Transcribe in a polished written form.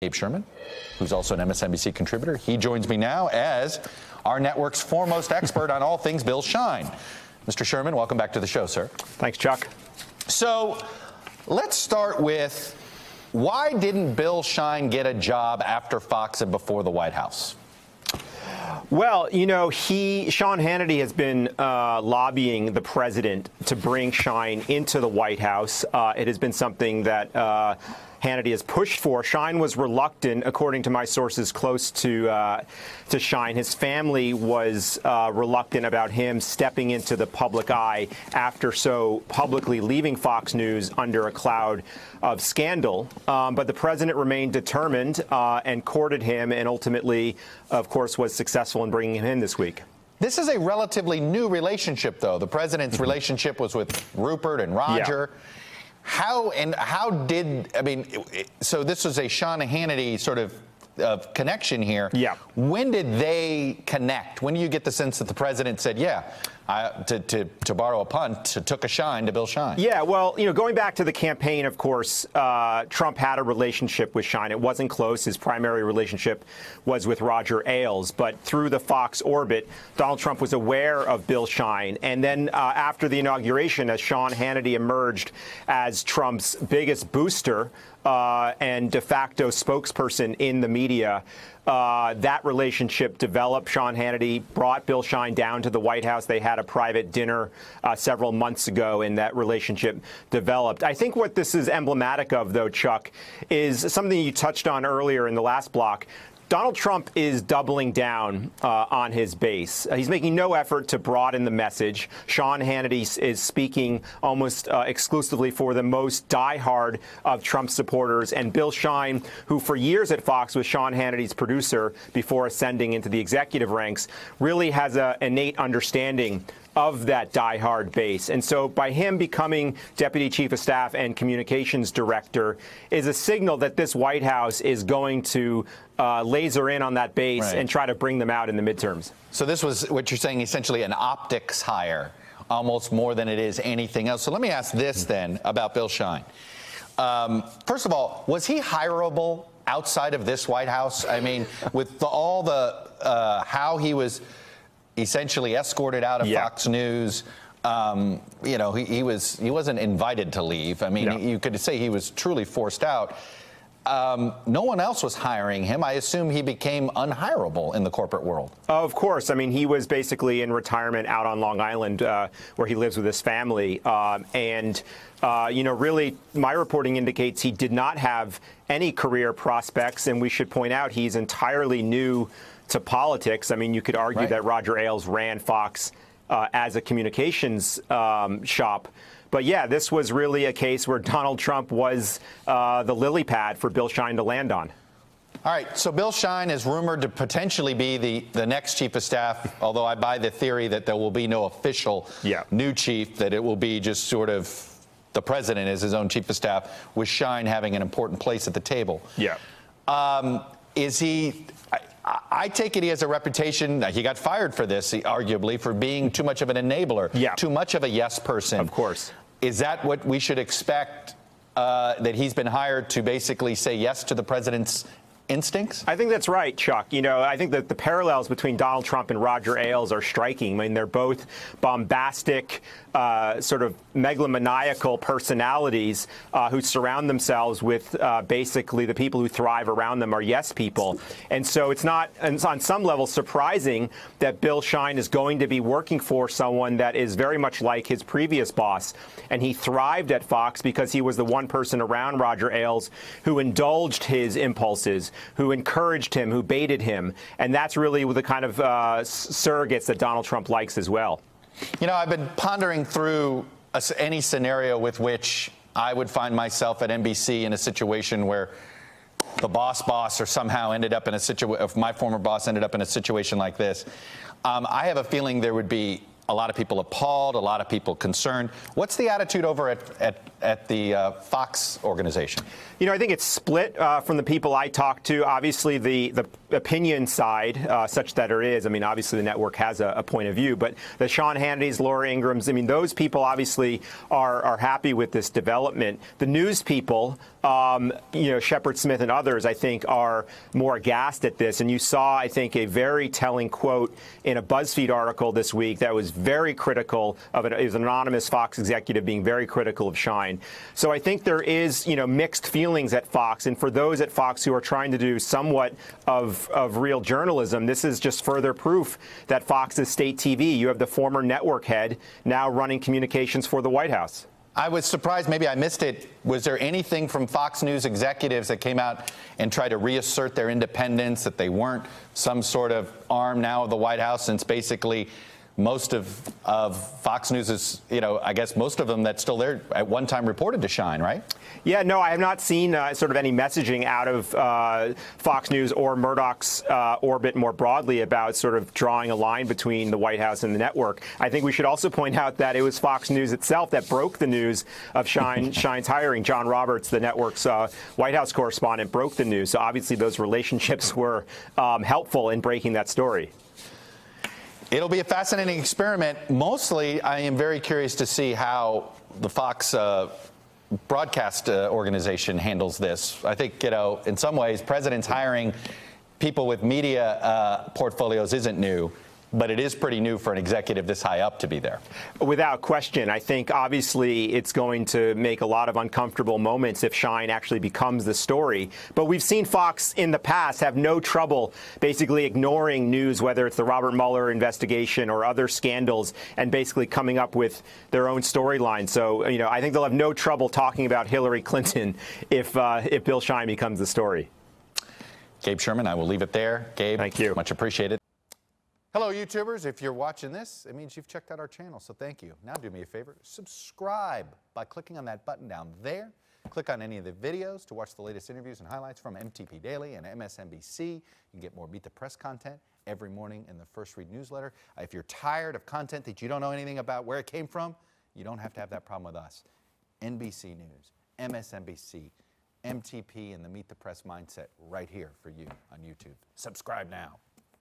Abe Sherman, who's also an MSNBC contributor. He joins me now as our network's foremost expert on all things Bill Shine. Mr. Sherman, welcome back to the show, sir. Thanks, Chuck. So let's start with, why didn't Bill Shine get a job after Fox and before the White House? Well, you know, Sean Hannity has been lobbying the president to bring Shine into the White House. It has been something that Hannity has pushed for. Shine was reluctant, according to my sources close to Shine. His family was reluctant about him stepping into the public eye after so publicly leaving Fox News under a cloud of scandal. But the president remained determined and courted him, and ultimately, of course, was successful in bringing him in this week. This is a relatively new relationship, though. The president's relationship was with Rupert and Roger. Yeah. So this was a Sean Hannity sort of connection here. Yeah. When did they connect? When do you get the sense that the president said, yeah, to borrow a pun, took a shine to Bill Shine? Yeah, well, you know, going back to the campaign, of course, Trump had a relationship with Shine. It wasn't close. His primary relationship was with Roger Ailes. But through the Fox orbit, Donald Trump was aware of Bill Shine. And then after the inauguration, as Sean Hannity emerged as Trump's biggest booster and de facto spokesperson in the media, that relationship developed. Sean Hannity brought Bill Shine down to the White House. They had a private dinner several months ago, and that relationship developed. I think what this is emblematic of, though, Chuck, is something you touched on earlier in the last block. Donald Trump is doubling down on his base. He's making no effort to broaden the message. Sean Hannity is speaking almost exclusively for the most diehard of Trump supporters. And Bill Shine, who for years at Fox was Sean Hannity's producer before ascending into the executive ranks, really has an innate understanding of that diehard base. And so by him becoming Deputy Chief of Staff and Communications Director is a signal that this White House is going to laser in on that base, right, and try to bring them out in the midterms. So this was what you're saying, essentially an optics hire, almost more than it is anything else. So let me ask this then about Bill Shine. First of all, was he hireable outside of this White House? I mean, with all the how he was essentially escorted out of Fox News. You know, he wasn't invited to leave. I mean, you could say he was truly forced out. No one else was hiring him. I assume he became unhireable in the corporate world. Of course. I mean, he was basically in retirement out on Long Island, where he lives with his family. You know, really, my reporting indicates he did not have any career prospects. And we should point out he's entirely new to politics. I mean, you could argue that Roger Ailes ran Fox as a communications shop. But yeah, this was really a case where Donald Trump was the lily pad for Bill Shine to land on. All right, so Bill Shine is rumored to potentially be the next chief of staff, although I buy the theory that there will be no official new chief, that it will be just sort of the president as his own chief of staff, with Shine having an important place at the table. Yeah. Is he... I take it he has a reputation. He got fired for this, arguably, for being too much of an enabler, too much of a yes person. Of course. Is that what we should expect, that he's been hired to basically say yes to the president's instincts? I think that's right, Chuck. You know, I think that the parallels between Donald Trump and Roger Ailes are striking. I mean, they're both bombastic, sort of megalomaniacal personalities who surround themselves with basically the people who thrive around them are yes people. And so it's not, and on some level, surprising that Bill Shine is going to be working for someone that is very much like his previous boss. And he thrived at Fox because he was the one person around Roger Ailes who indulged his impulses, who encouraged him, who baited him. And that's really the kind of surrogates that Donald Trump likes as well. You know, I've been pondering through any scenario with which I would find myself at NBC in a situation where the boss or somehow ended up in a situation, if my former boss ended up in a situation like this. I have a feeling there would be a lot of people appalled, a lot of people concerned. What's the attitude over at the Fox organization? You know, I think it's split from the people I talk to. Obviously, the opinion side, such that it is. I mean, obviously, the network has a point of view. But the Sean Hannity's, Laura Ingrams, I mean, those people obviously are happy with this development. The news people, you know, Shepard Smith and others, I think, are more aghast at this. And you saw, I think, a very telling quote in a BuzzFeed article this week that was very critical of it. It was an anonymous Fox executive being very critical of Schein. So I think there is, you know, mixed feelings at Fox. And for those at Fox who are trying to do somewhat of real journalism, this is just further proof that Fox is state TV. You have the former network head now running communications for the White House. I was surprised, maybe I missed it. Was there anything from Fox News executives that came out and tried to reassert their independence, that they weren't some sort of arm now of the White House, since basically most of Fox News is, you know, I guess most of them that's still there at one time reported to Schein, right? Yeah, no, I have not seen sort of any messaging out of Fox News or Murdoch's orbit more broadly about sort of drawing a line between the White House and the network. I think we should also point out that it was Fox News itself that broke the news of Schein's hiring. John Roberts, the network's White House correspondent, broke the news. So obviously those relationships were helpful in breaking that story. It'll be a fascinating experiment. Mostly, I am very curious to see how the Fox broadcast organization handles this. I think, you know, in some ways, presidents hiring people with media portfolios isn't new, but it is pretty new for an executive this high up to be there. Without question. I think obviously it's going to make a lot of uncomfortable moments if Schein actually becomes the story. But we've seen Fox in the past have no trouble basically ignoring news, whether it's the Robert Mueller investigation or other scandals, and basically coming up with their own storyline. So, you know, I think they'll have no trouble talking about Hillary Clinton if Bill Schein becomes the story. Gabe Sherman, I will leave it there. Gabe, thank you. Much appreciated. Hello, YouTubers. If you're watching this, it means you've checked out our channel, so thank you. Now do me a favor, subscribe by clicking on that button down there. Click on any of the videos to watch the latest interviews and highlights from MTP Daily and MSNBC. You can get more Beat the Press content every morning in the First Read newsletter. If you're tired of content that you don't know anything about where it came from, you don't have to have that problem with us. NBC News, MSNBC, MTP, and the Meet the Press mindset right here for you on YouTube. Subscribe now.